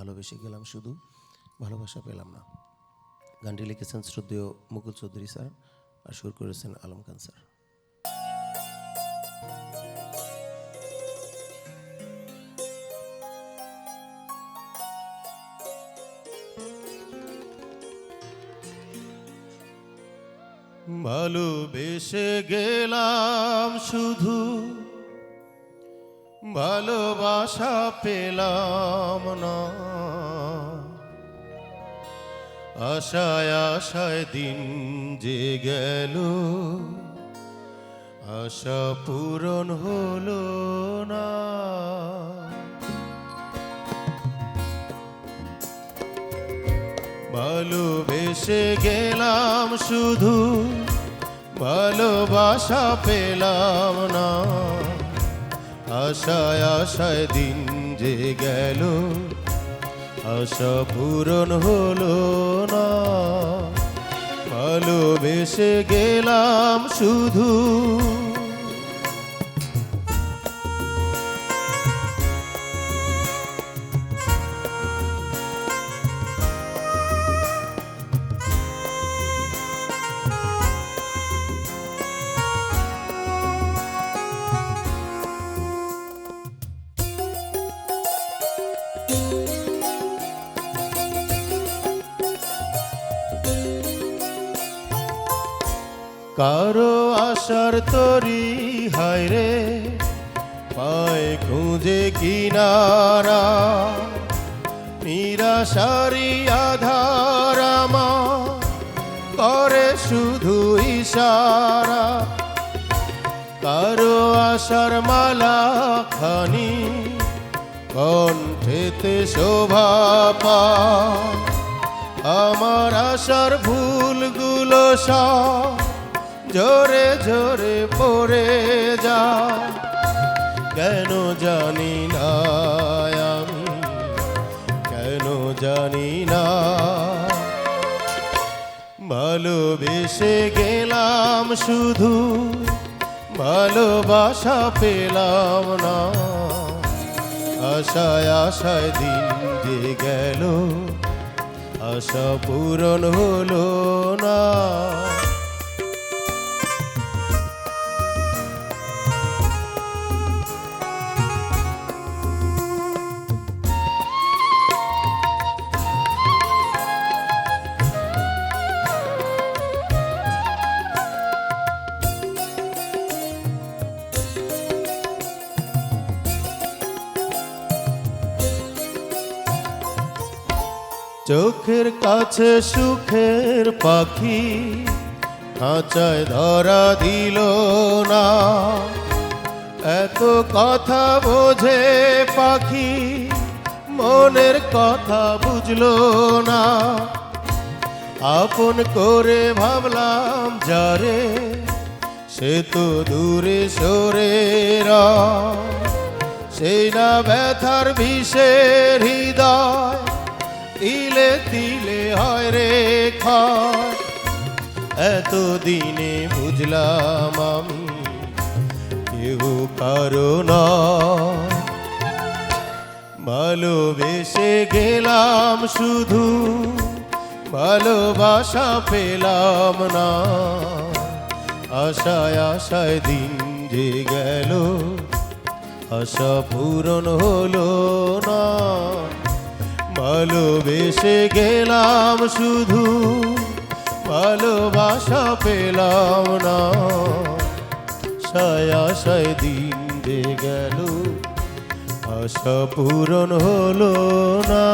ভালোবেসে গেলাম শুধু, ভালোবাসা পেলাম না। গানটি লিখেছেন শ্রদ্ধেয় মুকুল চৌধুরী স্যার আর সুর করেছেন আলম খান স্যার। ভালোবেসে গেলাম শুধু, ভালোবাসা পেলাম না। আশায় আশায় দিন যে গেল, আশা পূরণ হলো না। ভালোবেসে গেলাম শুধু, ভালোবাসা পেলাম না। আশায় আশায় দিন যে গেল, আশা পূরণ হলো না। ভালোবেসে গেলাম শুধু। কারো আশার তরি হায় রে, পায় খুঁজে কিনারা। নিরাশারি আধার আমার করে শুধু ইশারা। কারো আশার মালা খানি কণ্ঠেতে শোভা পায়। আমার আশার ভুলগুলো সব জোরে জোরে পড়ে যায়। কেন জানি না আমি, কেন জানি না। ভালোবেসে গেলাম শুধু, ভালোবাসা পেলাম না। আশায় আশায় দিন যে গেল, আশা পূরণ হলো না। চোখের কাছে সুখের পাখি খাঁচায় ধরা দিল না। এত কথা বোঝে পাখি, মনের কথা বুঝলো না। আপন করে ভাবলাম যারে, সে তো দূরে সরে রয়। সেই না ব্যথার বিষের হৃদয়, তিলে তিলে হয় রে ক্ষয়। এতদিনে বুঝলাম আমি কেউ কারো নয়। ভালোবেসে গেলাম শুধু, ভালোবাসা পেলাম না। আশায় আশায় দিন যে গেল, আশা পূরণ হলো না। ভালোবেসে গেলাম শুধু, ভালোবাসা পেলাম না। আশায় আশায় দিন যে গেল, আশা পূরণ হলো না।